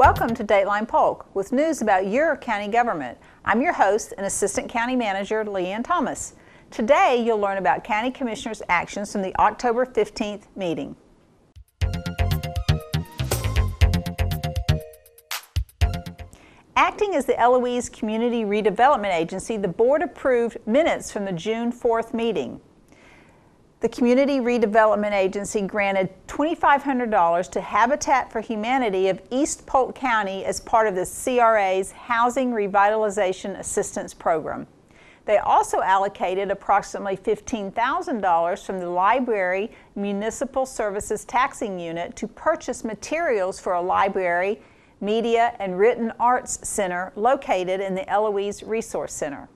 Welcome to Dateline Polk with news about your county government. I'm your host and Assistant County Manager, Leanne Thomas. Today you'll learn about County Commissioners' actions from the October 15th meeting. Acting as the Eloise Community Redevelopment Agency, the board approved minutes from the June 4th meeting. The Community Redevelopment Agency granted $2,500 to Habitat for Humanity of East Polk County as part of the CRA's Housing Revitalization Assistance Program. They also allocated approximately $15,000 from the Library Municipal Services Taxing Unit to purchase materials for a library, media, and written arts center located in the Eloise Resource Center.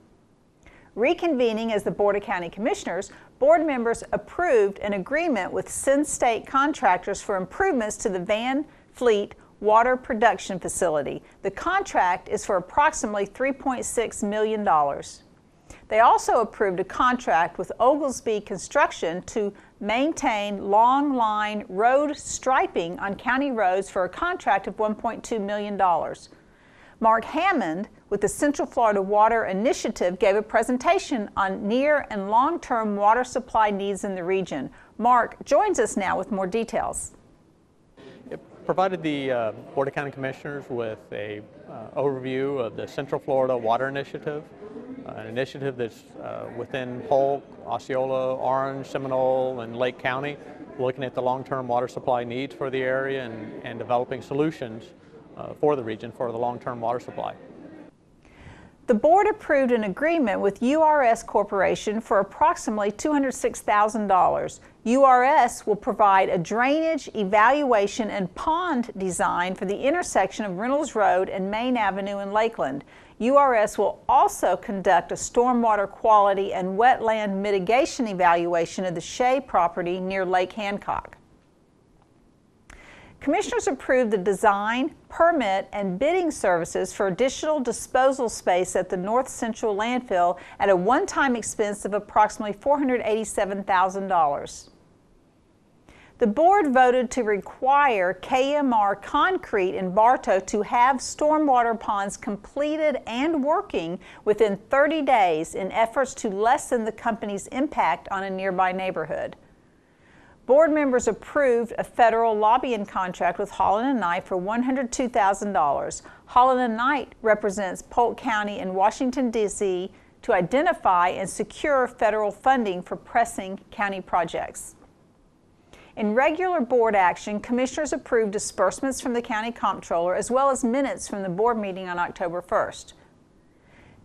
Reconvening as the Board of County Commissioners, board members approved an agreement with Sin State contractors for improvements to the Van Fleet Water Production Facility. The contract is for approximately $3.6 million. They also approved a contract with Oglesby Construction to maintain long line road striping on county roads for a contract of $1.2 million. Mark Hammond with the Central Florida Water Initiative gave a presentation on near and long-term water supply needs in the region. Mark joins us now with more details. It provided the Board of County Commissioners with an overview of the Central Florida Water Initiative, an initiative that's within Polk, Osceola, Orange, Seminole, and Lake County, looking at the long-term water supply needs for the area and developing solutions for the region for the long-term water supply. The board approved an agreement with URS Corporation for approximately $206,000. URS will provide a drainage, evaluation, and pond design for the intersection of Reynolds Road and Main Avenue in Lakeland. URS will also conduct a stormwater quality and wetland mitigation evaluation of the Shea property near Lake Hancock. Commissioners approved the design, permit, and bidding services for additional disposal space at the North Central landfill at a one-time expense of approximately $487,000. The board voted to require KMR Concrete in Bartow to have stormwater ponds completed and working within 30 days in efforts to lessen the company's impact on a nearby neighborhood. Board members approved a federal lobbying contract with Holland & Knight for $102,000. Holland & Knight represents Polk County and Washington, D.C. to identify and secure federal funding for pressing county projects. In regular board action, commissioners approved disbursements from the county comptroller as well as minutes from the board meeting on October 1st.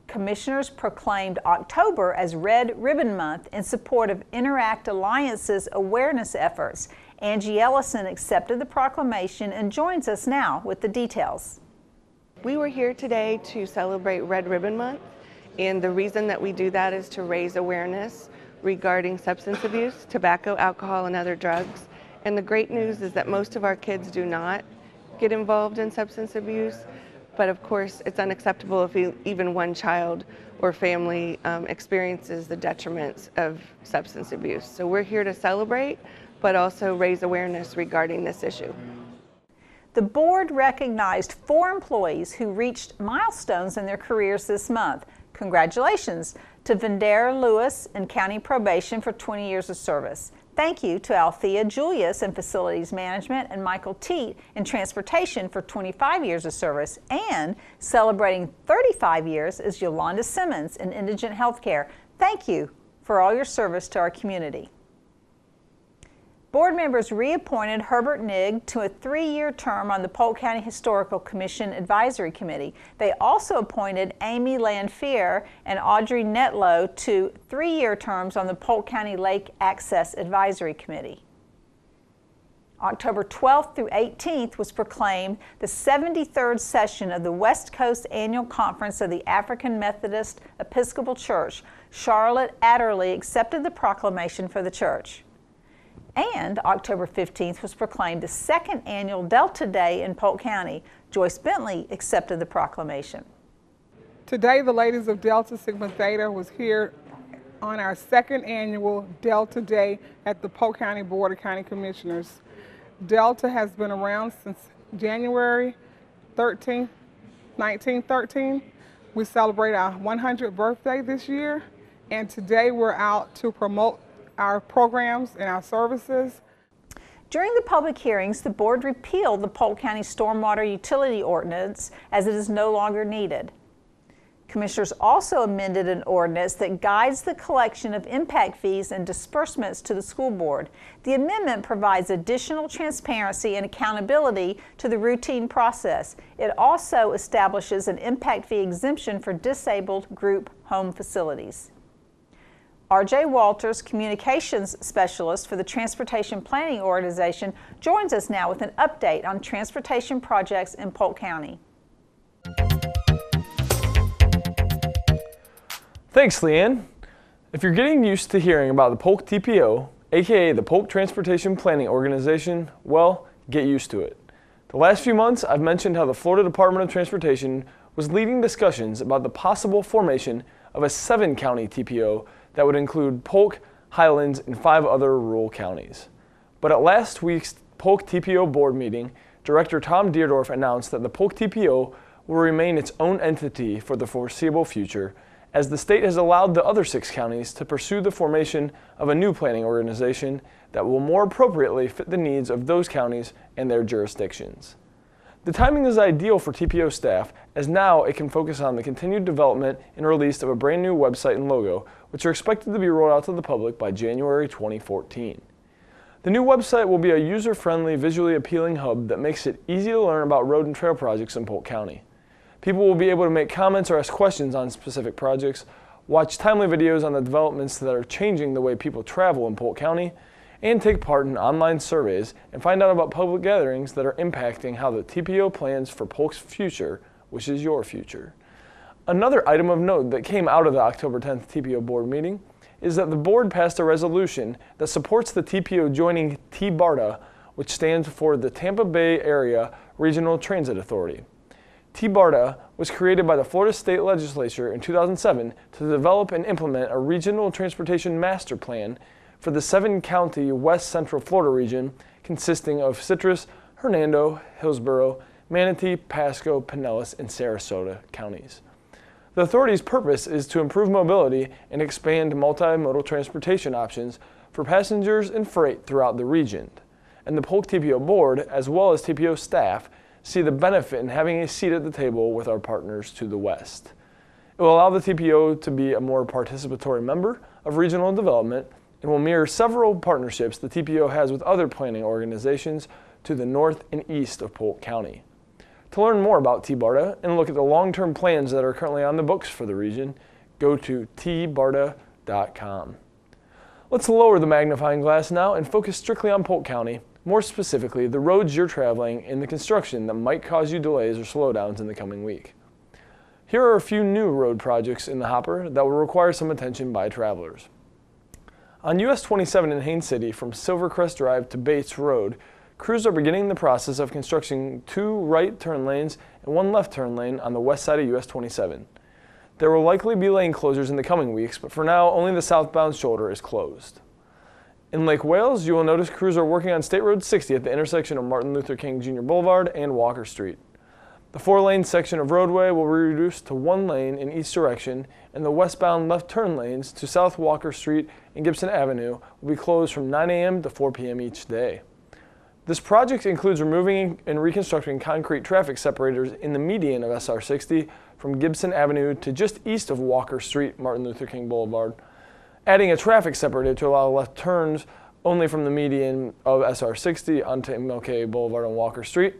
Commissioners proclaimed October as Red Ribbon Month in support of InnerAct Alliance's awareness efforts. Angie Ellison accepted the proclamation and joins us now with the details. We were here today to celebrate Red Ribbon Month, and the reason that we do that is to raise awareness regarding substance abuse, tobacco, alcohol, and other drugs. And the great news is that most of our kids do not get involved in substance abuse. But of course, it's unacceptable if even one child or family experiences the detriments of substance abuse. So we're here to celebrate, but also raise awareness regarding this issue. The board recognized 4 employees who reached milestones in their careers this month. Congratulations to Vendera Lewis in County Probation for 20 years of service. Thank you to Althea Julius in Facilities Management and Michael Teat in Transportation for 25 years of service. And celebrating 35 years is Yolanda Simmons in Indigent Healthcare. Thank you for all your service to our community. Board members reappointed Herbert Nigg to a 3-year term on the Polk County Historical Commission Advisory Committee. They also appointed Amy Lanfear and Audrey Netlow to 3-year terms on the Polk County Lake Access Advisory Committee. October 12th through 18th was proclaimed the 73rd session of the West Coast Annual Conference of the African Methodist Episcopal Church. Charlotte Adderley accepted the proclamation for the church. And October 15th was proclaimed the 2nd annual Delta Day in Polk County. Joyce Bentley accepted the proclamation. Today, the ladies of Delta Sigma Theta was here on our 2nd annual Delta Day at the Polk County Board of County Commissioners. Delta has been around since January 1913. We celebrate our 100th birthday this year, and today we're out to promote our programs and our services. During the public hearings, the board repealed the Polk County Stormwater Utility Ordinance as it is no longer needed. Commissioners also amended an ordinance that guides the collection of impact fees and disbursements to the school board. The amendment provides additional transparency and accountability to the routine process. It also establishes an impact fee exemption for disabled group home facilities. R.J. Walters, Communications Specialist for the Transportation Planning Organization, joins us now with an update on transportation projects in Polk County. Thanks, Leanne. If you're getting used to hearing about the Polk TPO, aka the Polk Transportation Planning Organization, well, get used to it. The last few months, I've mentioned how the Florida Department of Transportation was leading discussions about the possible formation of a 7-county TPO that would include Polk, Highlands, and 5 other rural counties. But at last week's Polk TPO board meeting, Director Tom Deerdorf announced that the Polk TPO will remain its own entity for the foreseeable future, as the state has allowed the other 6 counties to pursue the formation of a new planning organization that will more appropriately fit the needs of those counties and their jurisdictions. The timing is ideal for TPO staff, as now it can focus on the continued development and release of a brand new website and logo, which are expected to be rolled out to the public by January 2014. The new website will be a user-friendly, visually appealing hub that makes it easy to learn about road and trail projects in Polk County. People will be able to make comments or ask questions on specific projects, watch timely videos on the developments that are changing the way people travel in Polk County, and take part in online surveys and find out about public gatherings that are impacting how the TPO plans for Polk's future, which is your future. Another item of note that came out of the October 10th TPO board meeting is that the board passed a resolution that supports the TPO joining TBARTA, which stands for the Tampa Bay Area Regional Transit Authority. TBARTA was created by the Florida State Legislature in 2007 to develop and implement a regional transportation master plan for the 7-county West Central Florida region consisting of Citrus, Hernando, Hillsborough, Manatee, Pasco, Pinellas, and Sarasota counties. The authority's purpose is to improve mobility and expand multimodal transportation options for passengers and freight throughout the region. And the Polk TPO board, as well as TPO staff, see the benefit in having a seat at the table with our partners to the west. It will allow the TPO to be a more participatory member of regional development and will mirror several partnerships the TPO has with other planning organizations to the north and east of Polk County. To learn more about TBARTA and look at the long-term plans that are currently on the books for the region, go to tbarta.com. Let's lower the magnifying glass now and focus strictly on Polk County, more specifically the roads you're traveling and the construction that might cause you delays or slowdowns in the coming week. Here are a few new road projects in the hopper that will require some attention by travelers. On US 27 in Haines City from Silvercrest Drive to Bates Road, crews are beginning the process of constructing 2 right turn lanes and 1 left turn lane on the west side of US 27. There will likely be lane closures in the coming weeks, but for now only the southbound shoulder is closed. In Lake Wales, you will notice crews are working on State Road 60 at the intersection of Martin Luther King Jr. Boulevard and Walker Street. The 4-lane section of roadway will be reduced to 1 lane in each direction, and the westbound left turn lanes to South Walker Street and Gibson Avenue will be closed from 9 a.m. to 4 p.m. each day. This project includes removing and reconstructing concrete traffic separators in the median of SR 60 from Gibson Avenue to just east of Walker Street, Martin Luther King Boulevard, adding a traffic separator to allow left turns only from the median of SR 60 onto MLK Boulevard and Walker Street,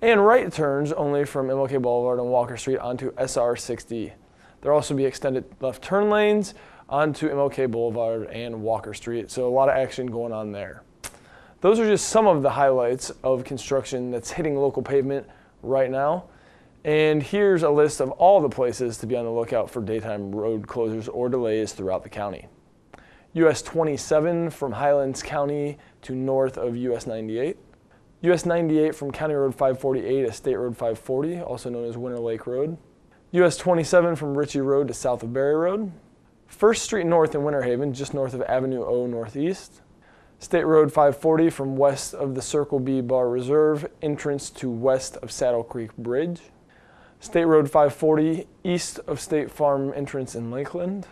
and right turns only from MLK Boulevard and Walker Street onto SR 60. There will also be extended left turn lanes onto MLK Boulevard and Walker Street, so a lot of action going on there. Those are just some of the highlights of construction that's hitting local pavement right now. And here's a list of all the places to be on the lookout for daytime road closures or delays throughout the county. US 27 from Highlands County to north of US 98. US 98 from County Road 548 to State Road 540, also known as Winter Lake Road. US 27 from Ritchie Road to south of Berry Road. 1st Street North in Winter Haven, just north of Avenue O Northeast. State Road 540 from west of the Circle B Bar Reserve entrance to west of Saddle Creek Bridge. State Road 540 east of State Farm entrance in Lakeland.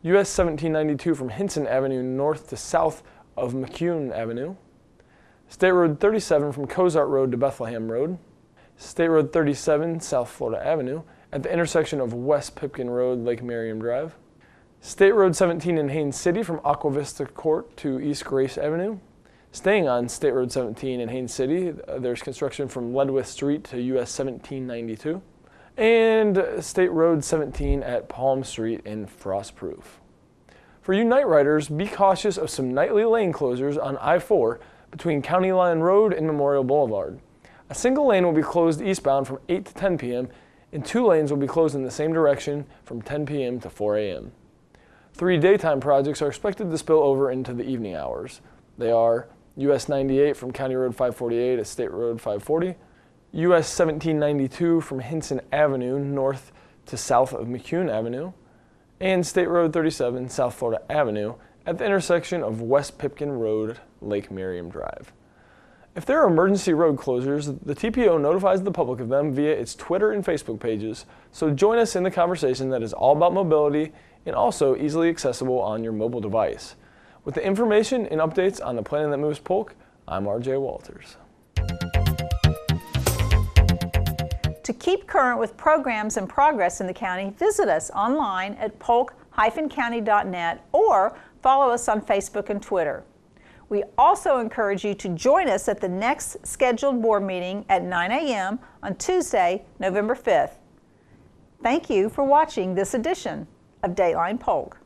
US 1792 from Hinson Avenue north to south of McCune Avenue. State Road 37 from Cozart Road to Bethlehem Road. State Road 37 South Florida Avenue at the intersection of West Pipkin Road, Lake Merriam Drive. State Road 17 in Haines City from Aqua Vista Court to East Grace Avenue. Staying on State Road 17 in Haines City, there's construction from Ledwith Street to US 1792. And State Road 17 at Palm Street in Frostproof. For you night riders, be cautious of some nightly lane closures on I-4 between County Line Road and Memorial Boulevard. A single lane will be closed eastbound from 8 to 10 p.m. and 2 lanes will be closed in the same direction from 10 p.m. to 4 a.m. 3 daytime projects are expected to spill over into the evening hours. They are US 98 from County Road 548 to State Road 540, US 1792 from Hinson Avenue north to south of McCune Avenue, and State Road 37 South Florida Avenue at the intersection of West Pipkin Road, Lake Merriam Drive. If there are emergency road closures, the TPO notifies the public of them via its Twitter and Facebook pages, so join us in the conversation that is all about mobility and also easily accessible on your mobile device. With the information and updates on the Planning That Moves Polk, I'm RJ Walters. To keep current with programs and progress in the county, visit us online at polk-county.net or follow us on Facebook and Twitter. We also encourage you to join us at the next scheduled board meeting at 9 a.m. on Tuesday, November 5th. Thank you for watching this edition of Dateline Polk.